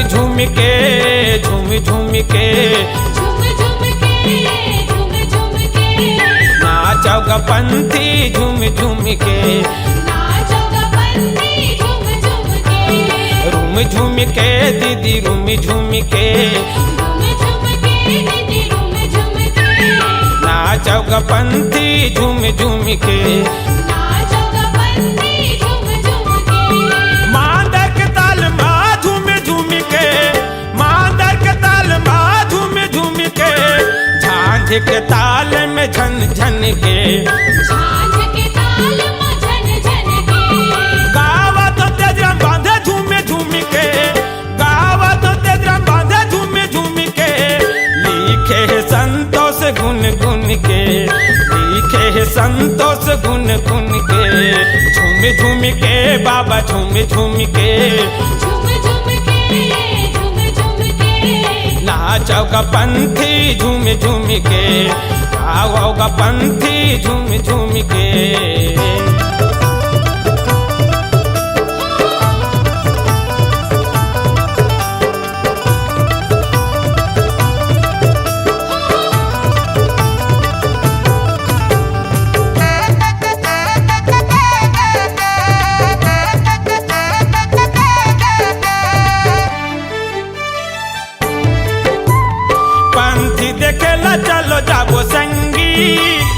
झूम के झूम झूम के झूम झूम के झूम झूम के नाचो ग पंथी झूम झूम के नाचो ग पंथी झूम झूम के रूम झूम के दीदी रूम झूम के झूम झूम के दीदी झूम झूम के नाचो ग पंथी झूम झूम के नाचो ग पंथी झूम झूम के मांदर के ताल मा झूम झूम के मांदर के ताल मा झूम झूम के झांझ के ताल में झन झन के झांझ के ताल में झन झन के गावा तो तेजराम बांधे झूमे झूम के गावा तो तेजराम बांधे झूमे झूम के लिखे है संतोष गुन गुन के लिखे है संतोष गुन गुन के झूम झूम के बाबा झूम झूम के झूम झूम के झूम झूम के नाचो ग पंथी झूम झूम के गाओ ग पंथी झूम झूम के पंथी देखेला चलो जाबो संगी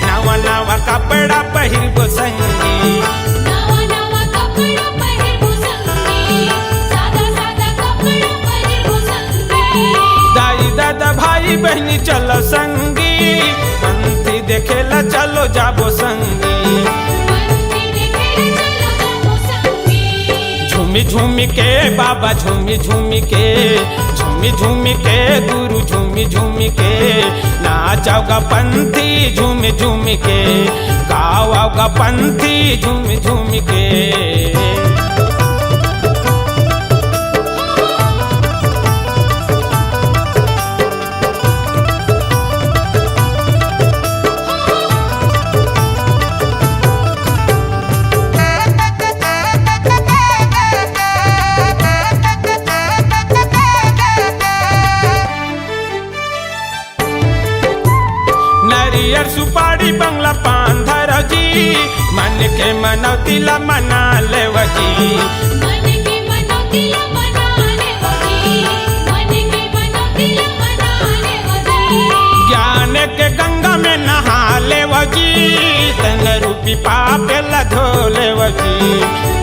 नवा नवा कपड़ा पहिरबो संगी नवा नवा कपड़ा पहिरबो संगी सादा सादा कपड़ा पहिरबो संगी दाई दादा भाई बहनी चलो संगी पंथी देखेला चलो जाबो संगी पंथी देखे चलो जाबो संगी झूमी झूमी के बाबा झूमी झूमी के झूमी झूमी के गुरु झूमी झूमी के नाचो ग पंथी झूमी झूमी के गाओ ग पंथी झूमी झूमी के नरियर सुपारी बंगला पान धर जी मन के मनौतीला मना लेव जी मन के मनौती मना ले वही मन के मनौती मना ले वही ज्ञान के गंगा में नहा लेव जी तन रूपी पाप ला धो लेव जी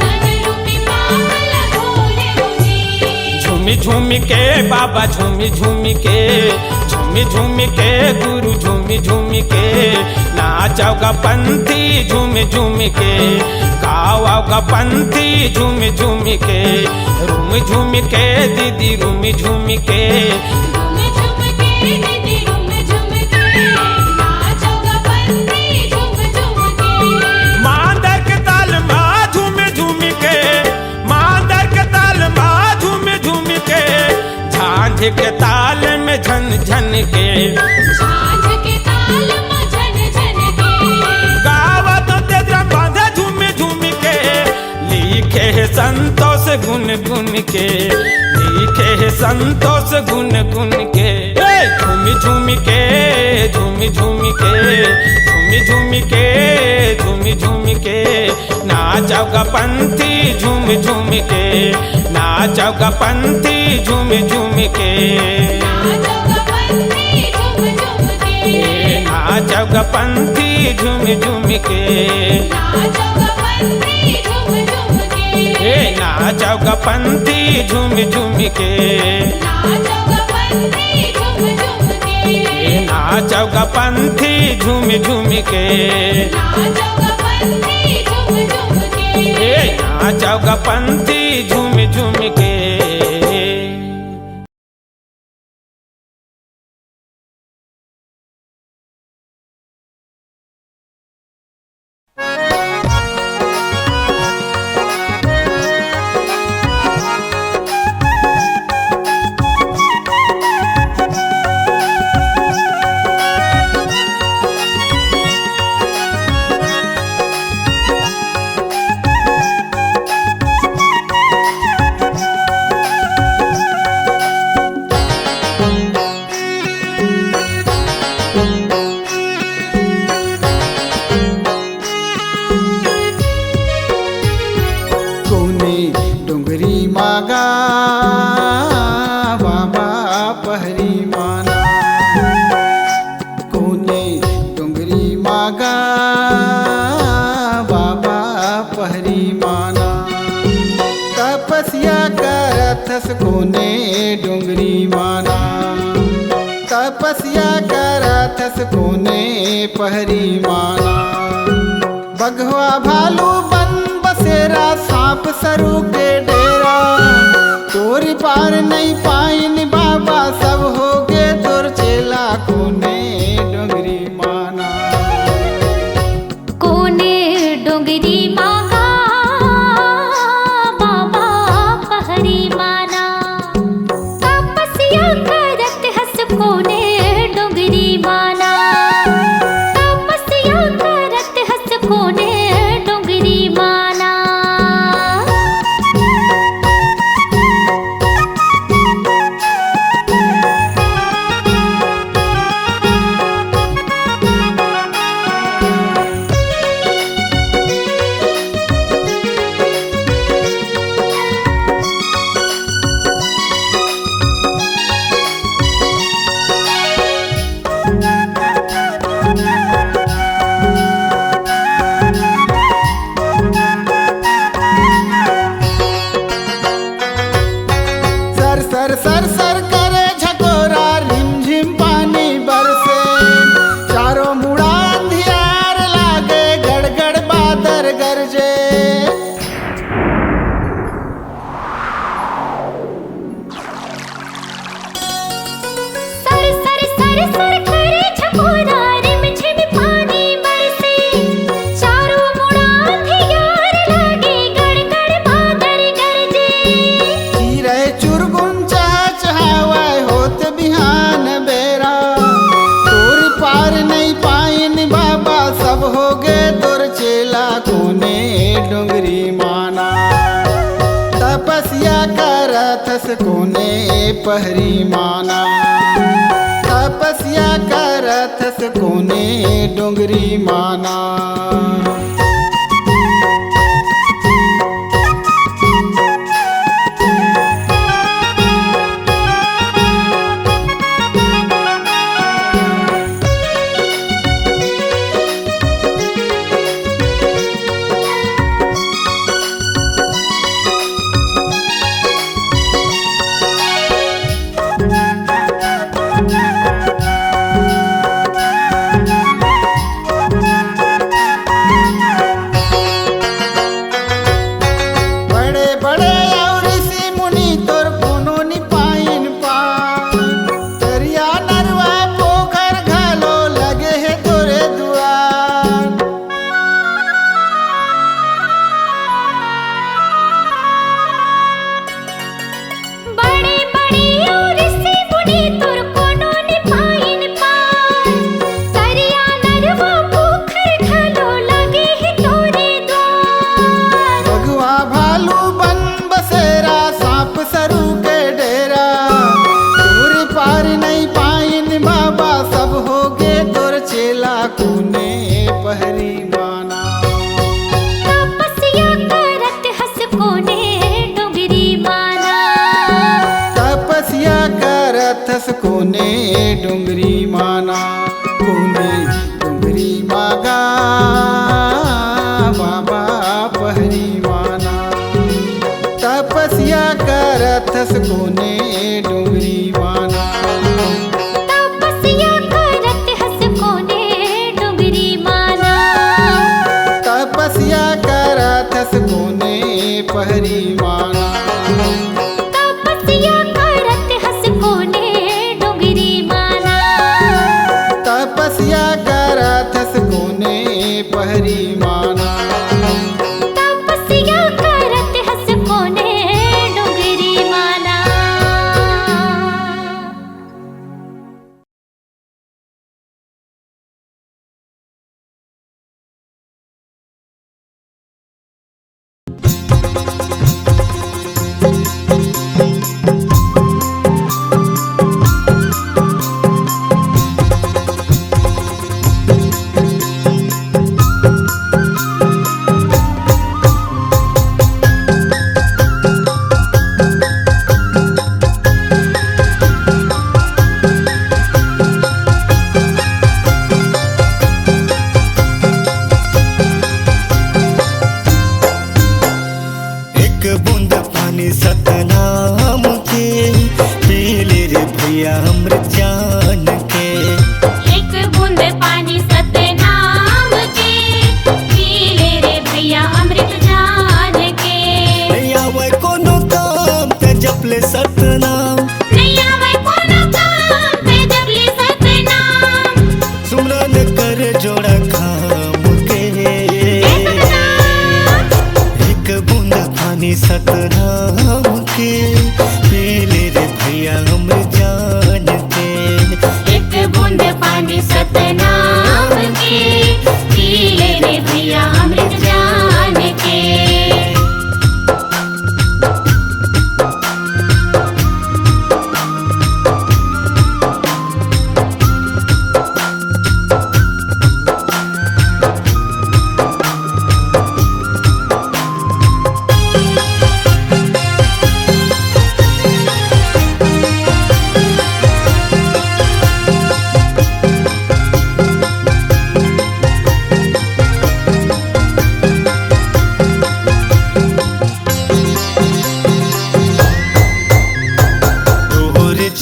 तन रूपी पागल धोले वही झूमी झूमी के बाबा झूमी झूमी के झूमी झूमी के गुरु झूमी झूमी के नाचो ग पंथी झूमी झूमी के गाओ ग पंथी झूमी झूमी के रूम झूमी के दीदी रूमी झूमी के झूम झूम के दीदी झूम झूम के नाचो ग पंथी झूम झूम के मांदर के ताल मा झूमी झूमी के मांदर के ताल मा झूमी झूमी के झांझ के ताल में झन झन के झांझ के ताल में झन झन के गावा तो तेजराम बांधे झूमी झूमी के लिखे है संतोष गुन गुन के लिखे है संतोष गुन गुन के झूमी झूमी के झूमी झूमी के झूमी झूमी के झूमी झूमी के नाचो ग पंथी झूम झूम के नाचो ग पंथी झूम झूम के नाचो ग पंथी झूम झूम के नाचो ग पंथी झूम झूम के नाचो ग पंथी झूम झूम के नाचो ग पंथी झूम झूम के नाचो ग पंथी झूम झूम के नाचो ग पंथी झूम झूम के नाचो ग पंथी झूम झूम के नाचो ग पंथी झूम झूम के बाबा पहरी माना कोने डोंगरी मागा बाबा पहरी माना तपस्या करथस कोने डोंगरी माना तपस्या करथस कोने पहरी माना बघवा भालू बन बसेरा सांप सरू के डेरा तोरी पार नहीं पाइन बाबा सब हो गे तोर चेला कोने डोंगरी माना कोने डोंगरी मागा बाबा पहरी माना तपस्या करत हस कोने डोंगरी माना तपस्या करत हस कोने डोंगरी माना सर सर सर सर करे झकोरा रिमझिम पानी बरसे चारों मुड़ा अंधियार लागे गड़गड़ बादर गरजे सर सर सर सर करे झकोरा रिमझिम पानी बरसे चारों मुड़ा अंधियार लागे गड़गड़ बादर गरजे चीरे चुरगुन चहचहावा होत बिहान बेरा तोर पार नहीं पाइन बाबा सब हो गे तोर चेला कोने डोंगरी माना तपस्या करथस कोने पहरी माना तपस्या करथस कोने डोंगरी माना बड़े बड़े और ऋषि मुनि तोर कोनो नि पाइन पा दरिया नरवा पोखर घालो लगे है तोरे दुआर बड़े बड़े और ऋषि मुनि तोर कोनो नि पाइन पार दरिया नरवा पोखर ढलो लगे है तोरे द्वार भगवा भालू बन बसेरा सांप सरू के डेरा तोर पार नहीं पाइन बाबा सब हो गे तोर चेला कोने पहरी माना तपस्या करत हस कोने डोंगरी माना तपस्या करथस कोने डोंगरी माना कोने डोंगरी मागा बाबा पहरी माना तपस्या करथस कोने डोंगरी माना तपस्या करत हस कोने डोंगरी माना तपस्या करथस कोने पहरी माना तपस्या करत हस कोने डोंगरी माना तपस्या करथस कोने पहरी माना तपस्या करत हस कोने डोंगरी माना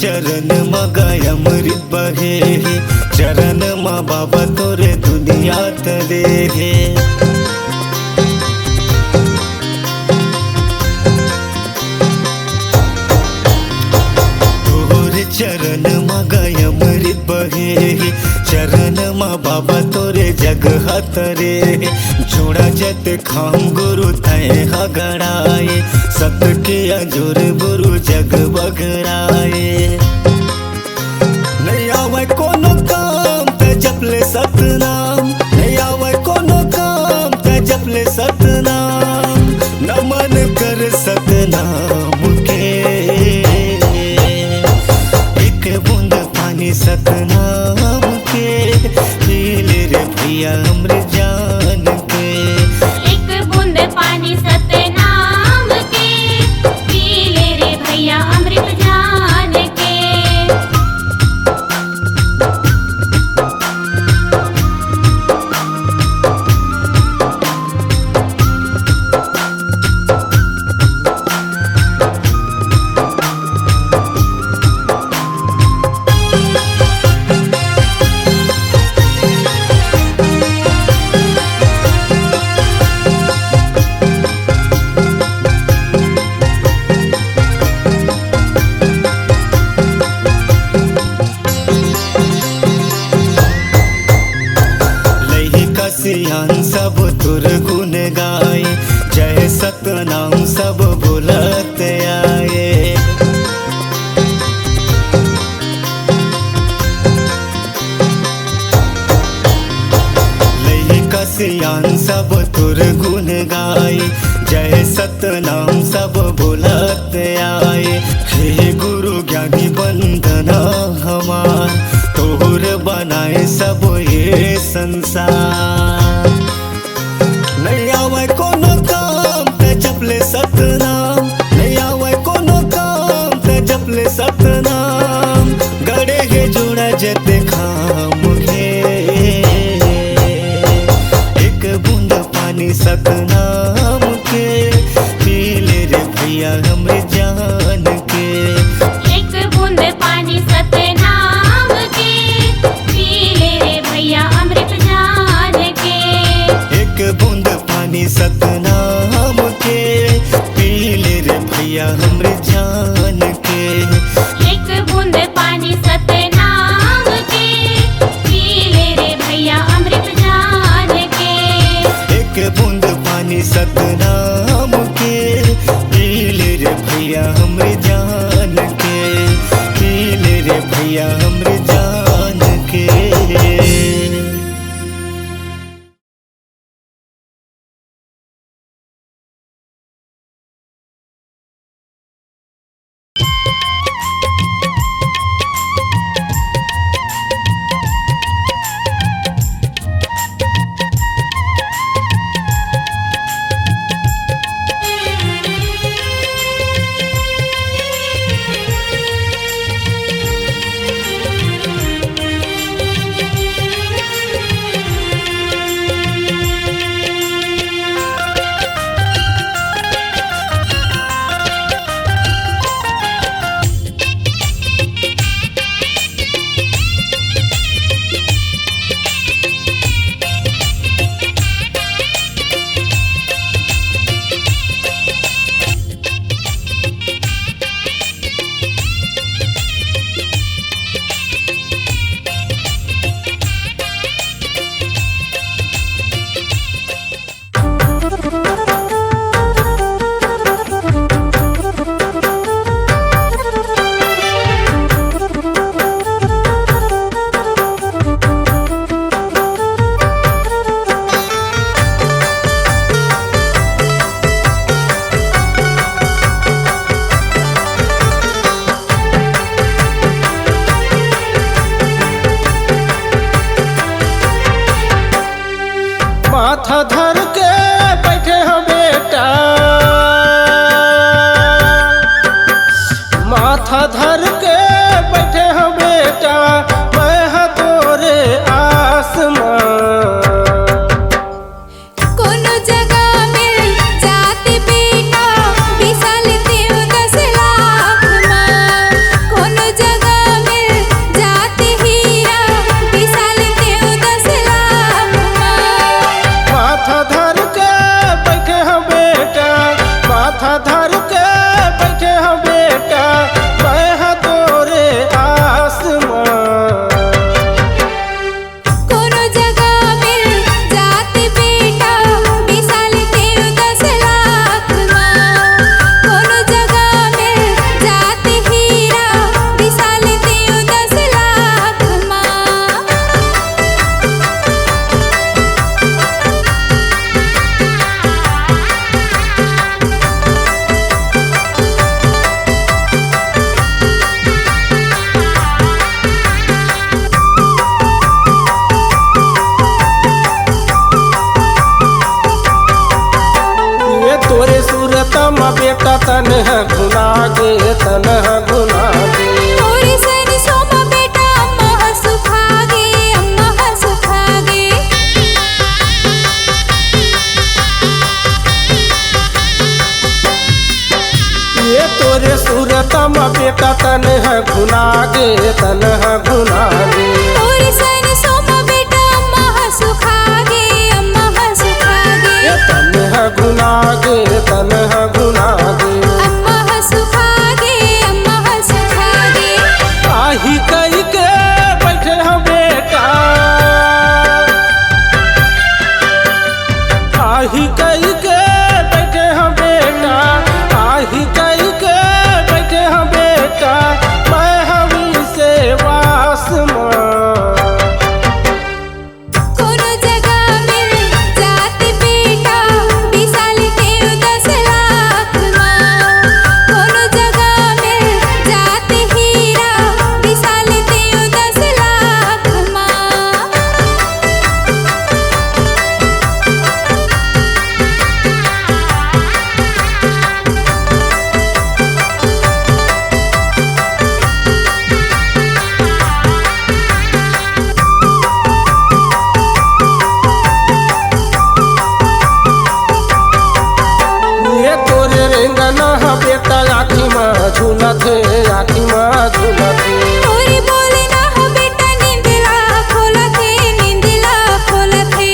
चरण मगाय अमृत बहे चरण मा बाबा तोरे दुनिया तरे हे तोरे चरण मगाय अमृत बहे चरण मा बाबा तोरे जग हतरे जोड़ा जत खाम गुरु तय हगड़ाए सत के अजोर गुरु जग बगड़ाए नहीं आवे कोनो काम ते जपले सतनाम नहीं आवे कोनो काम ते जपले सतनाम नमन कर सतनाम के एक बूंद पानी सतनाम के पी ले रे भैया अमृत जान के एक बूंद पानी सतनाम के पी ले रे भैया अमृत जान के। सियान सब तुर गुण गाए जय सतनाम सब बोलत आए लइका सियान सब तुर गुण गाए जय सतनाम सब बोलत आए हे गुरु ज्ञानी बंदना हमार तोहर बनाए सब ये संसार नहीं आवे कोनो काम ते जपले सतनाम नहीं आवे कोनो काम ते जपले सतनाम गड़े हे जोड़ा जते खाम के एक बूंद पानी सतनाम के पी ले रे भैया अमृत जान के एक बूंद पानी सतनाम के पी ले रे भैया अमृत जान के। एक बूंद पानी सतनाम के पी ले रे भैया अमृत जान के एक बूंद पानी सतनाम के पी ले रे भैया अमृत जान के। एक बूंद पानी सतनाम के पी ले रे भैया अमृत जान के पी ले रे भैया अमृत जान के। माथा धर के बैठे हो बेटा, माथा धर के बैठे हो बेटा, मैं हा तोरे आसमां। कोनो जगह मिल जाती बेटा, विशाल देव 10 लाख मां। कोनो जगह तन है घुना गे तन है घुना गे थोड़ी सरसों में बेटा अम्मा सुखागे अम्मा सुखागे ये तोरे सूरत में बेटा तन है घुना गे तन है घुना गे थोड़ी सरसों में बेटा अम्मा सुखागे अम्मा सुखागे ये तन है घुना गे तन है घुना गे अम्मा सुखागे अम्मा सुखागे आही कई के बैठे हैं बेटा आही कई के बैठे हैं बेटा आही कई के बैठे हैं बेटा मैं हमी से वास कोनो जगह मिल जात बेटा विशाल देव 10 लाख माँ कोनो जगह मिल जात हीरा विशाल देव 10 लाख माँ ये तोरे रेंगना है बेटा आखी में झूलत है आखी में झूलत है थोड़ी बोले ना हो बेटा नींदला खोलत है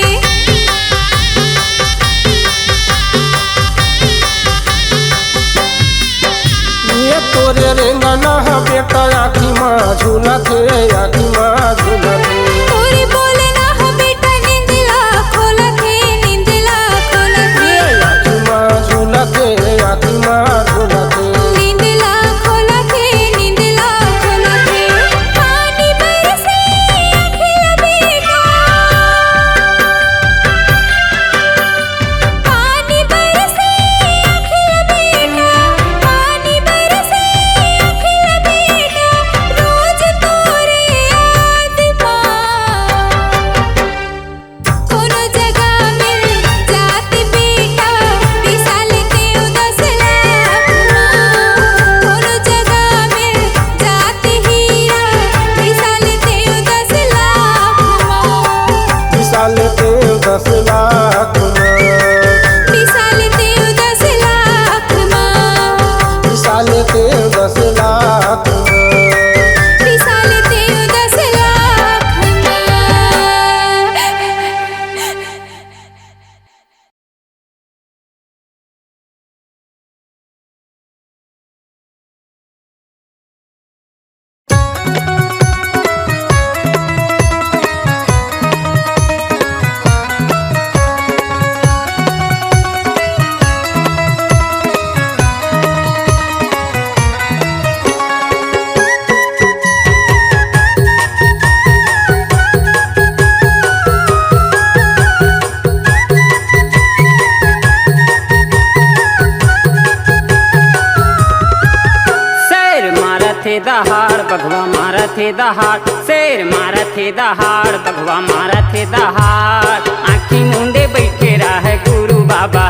ये तोरे रेंगना है बेटा आखी में झूलत है आखी में झूलत है थोड़ी बोले ना हो बेटा नींदला खोलत है आखी में झूलत है आखी में झूलत है नींदला खोलत है पानी बरसे अखिल बेटा पानी बरसे अखिल बेटा पानी बरसे अखिल बेटा रोज तोरे याद कोनो जगह मिल जात बेटा विशाल देव 10 लाख कोनो जगह मिल जात हीरा विशाल देव 10 लाख विशाल देव 10 लाख विशाल देव 10 लाख विशाल देव 10 लाख विशाल देव 10 लाख शेर मारत है दहाड़ बघवा मारत है दहाड़ शेर मारत है दहाड़ बघवा मारत है दहाड़ आँखी मुंडे बैठे रहे गुरु बाबा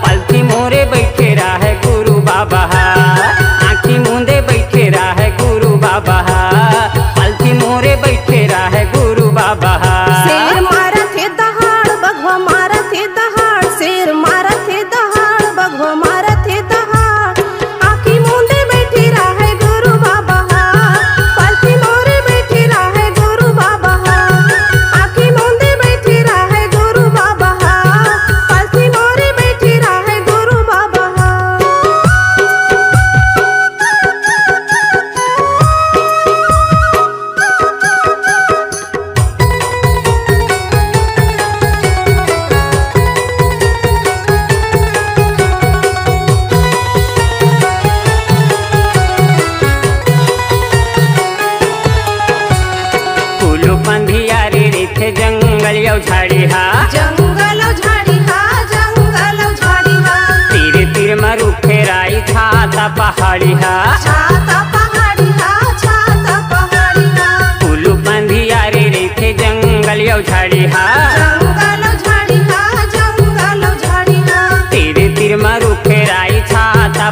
पलथी मोरे बैठे रहे गुरु बाबा आँखी मुंडे बैठे रहे गुरु बाबा पलथी मोरे बैठे रहे गुरु बाबा शेर मारत है दहाड़ बघवा मारत है दहाड़ शेर मारत है दहाड़ बघवा मारत है दहाड़ आखी मुंडे बैठी रहे गुरु बाबा पलथी मोरे बैठी रहे गुरु बाबा आखी मुंडे बैठी रहे गुरु बाबा पलथी मोरे बैठी रहे गुरु बाबा कुलू पंधियारी रीथे जंगल यौ झाड़ी हा जंगल झाड़ी हा जंगल झाड़ी हा तीर तीर मरु फेराई छाता पहाड़ी हा छाता पहाड़ी हा छाता पहाड़ी हा कुलू पंधियारी रीथे जंगल यौ झाड़ी हा जंगल झाड़ी हा जंगल झाड़ी हा तीर तीर मरु फेराई छाता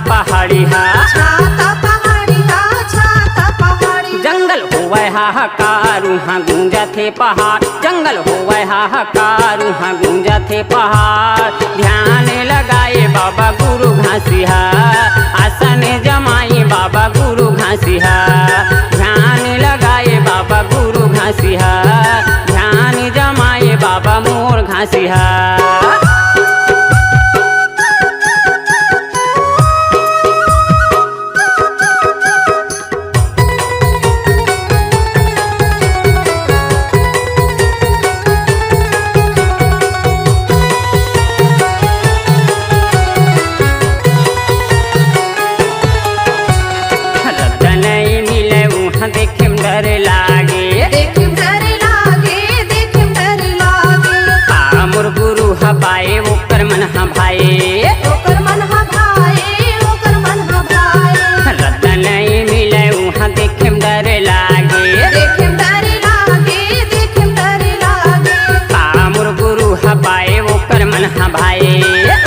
हाहाकार वहाँ गूंजा थे पहाड़ जंगल होवे हाहाकार वहाँ गूंजा थे पहाड़ ध्यान लगाए बाबा गुरु घासिया आसन जमाए बाबा गुरु घासिया ध्यान लगाए बाबा गुरु घासिया ध्यान जमाए बाबा मोर घासिया देखेम डर लागे देखिम डर लागे देखिम डर लागे मोर गुरु हबाए ओकर मन हभाए ओकर मन हा भाए ओकर मन हा भाए रतन मिले वहाँ देखेम डर लागे देखिम डर लागे देखिम डर लागे मोर गुरु हबाए ओकर मन हभाए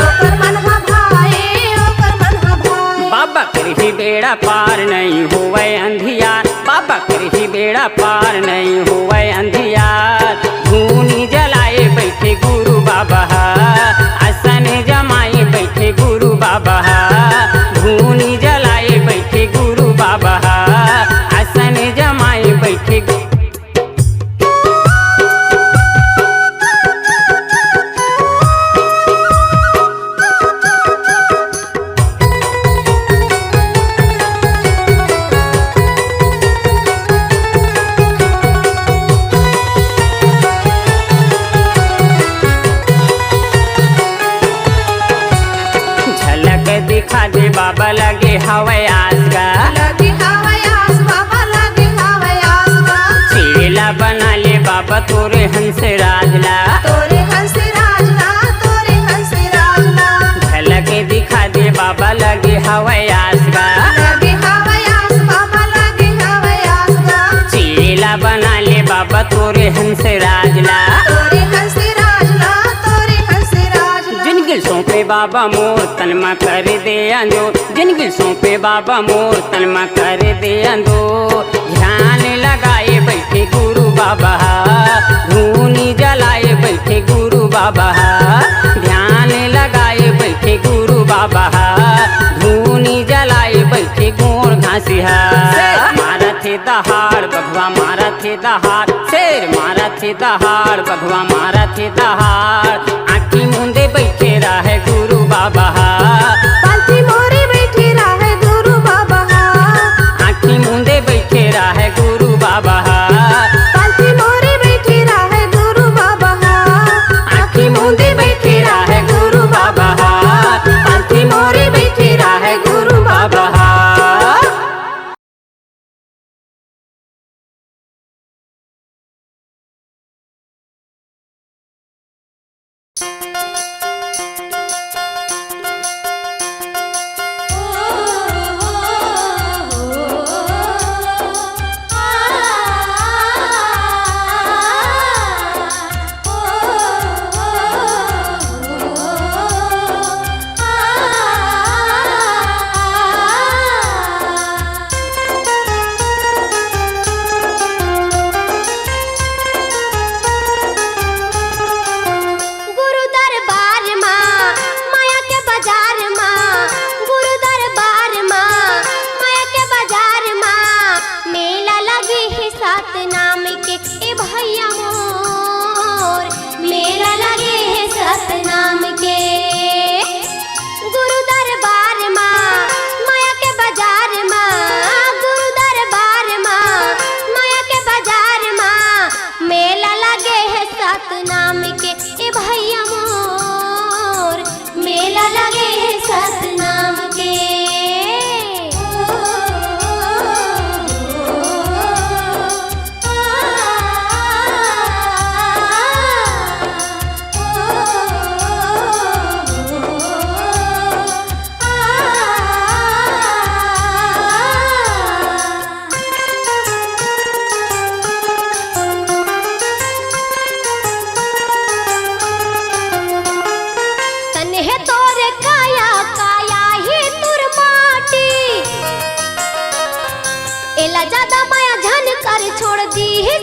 ओकर मन हा भाए ओकर मन हा भाए बाबा करही बेड़ा पार नहीं होवे अंधियार बाबा करही बेड़ा पार नहीं होवे अंधियार धूनी जलाए बैठे गुरु बाबा आसन जमाए बैठे गुरु बाबा धूनी जलाए बैठे गुरु बाबा आसन जमाए बैठे दिखा दे बाबा लगे हवाई आसगा लगे हवाई आस बाबा लगे हवाई आसगा चेला बना ले बाबा तोरे हंस राजला तोरे हंस राजला तोरे हंस राजला झलक दिखा दे बाबा लगे हवाई आसगा लगे हवाई आस बाबा लगे हवाई आसगा चेला बना ले बाबा तोरे हंस राजला तोरे हंस राजला तोरे हंस राजला जिनगिल सौंपे बाबा मोर तनमा कर दे अंदो जिनगिल सौंपे बाबा मोर तनमा कर दे अंदो ध्यान लगाए बैठे गुरु बाबा धूनी जलाए बैठे गुरु बाबा ध्यान लगाए बैठे गुरु बाबा धूनी जलाए बैठे गोर घासिया मारा थे दहाड़ बघवा मारा थे दहाड़ शेर मारा थे दहाड़ बघवा मारा थे दहाड़ आँखी मूंदे बैठे रहे गुरु बाबा पालथी मोरी बैठी रहे गुरु बाबा आँखी मूंदे बैठे रहे गुरु बाबा पालथी मोरी बैठी रहे गुरु बाबा आँखी मूंदे बैठे रहे गुरु बाबा आँखी मोरी बैठे रहे गुरु बाबा एला ज्यादा माया झन कर छोड़ दी है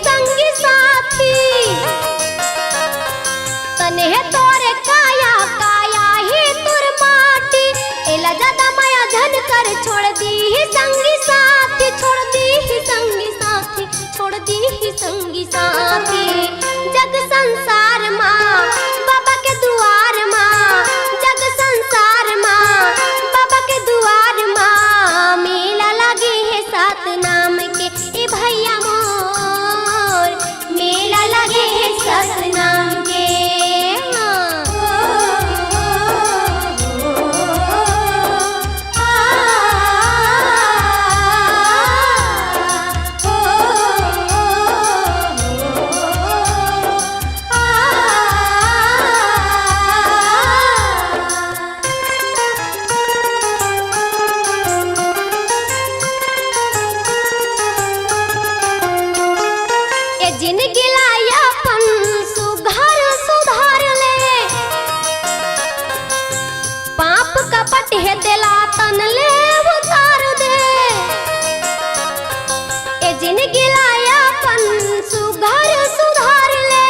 कर छोड़ दी ही संगी साथी, छोड़ दी ही संगी साथी, छोड़ दी ही संगी साथी। जग संसार माँ बाबा के दुआर माँ, जग संसार माँ बाबा के दुआर माँ, मेला लगी है सात नाम के ए भैया मोर, मेला लगे है सात नाम के। जिनगी लायापन सुधार सुधार ले, पाप कपट है दिला तन ले उतार दे। ए जिनगी लायापन सुधार सुधार ले,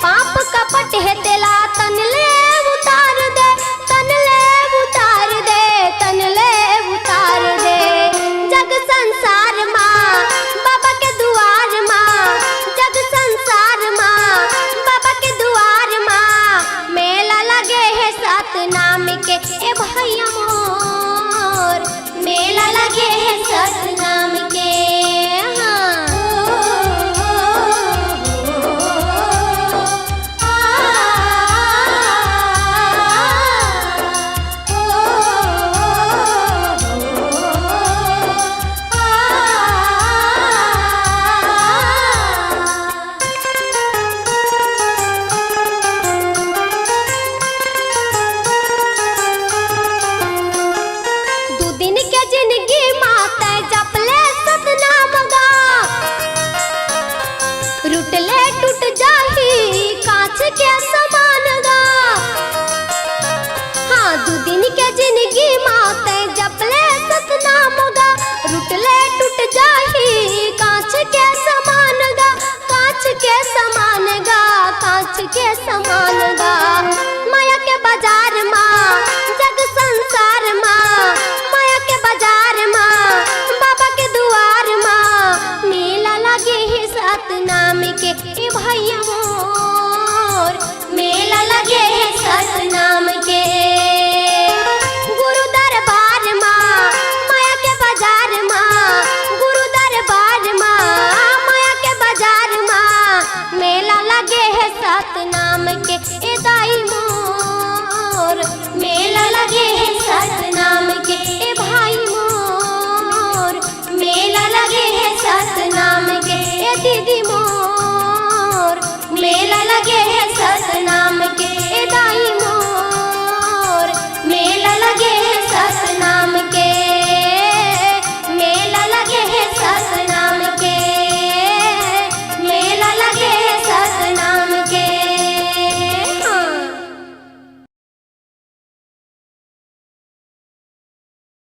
पाप कपट है दिला तन ले उतार दे, तन ले उतार दे, तन ले उतार दे। जग संसार माँ बाबा के दुआर माँ, जग संसार माँ बाबा के दुआर माँ, मेला लगे है सात नाम के ए भैया मोर, मेला लगे है सात नाम के। दू दिन के जिंदगी माता जपले सतनाम गा, रुटले टूट जाही कांच के समान गा। हाँ दू दिन के जिंदगी माता जपले सतनाम गा, रुटले टूट जाही कांच के समान गा, कांच के समान गा, कांच के समान गा। माया के बाजार माँ जग संसार माँ, माया के बाजार माँ बाबा के दुआर माँ, मेला लगे है सात नाम के ए भैया मोर, मेला लगे है सात नाम के। गुरु दरबार माँ माया के बाजार माँ, गुरु दरबार माँ माया के बाजार माँ, मेला लगे है सात नाम के ए दाई मोर, मेला लगे है सात नाम के ए भाई मोर, मेला लगे है सात नाम के ए दीदी मोर, मेला लगे है सात नाम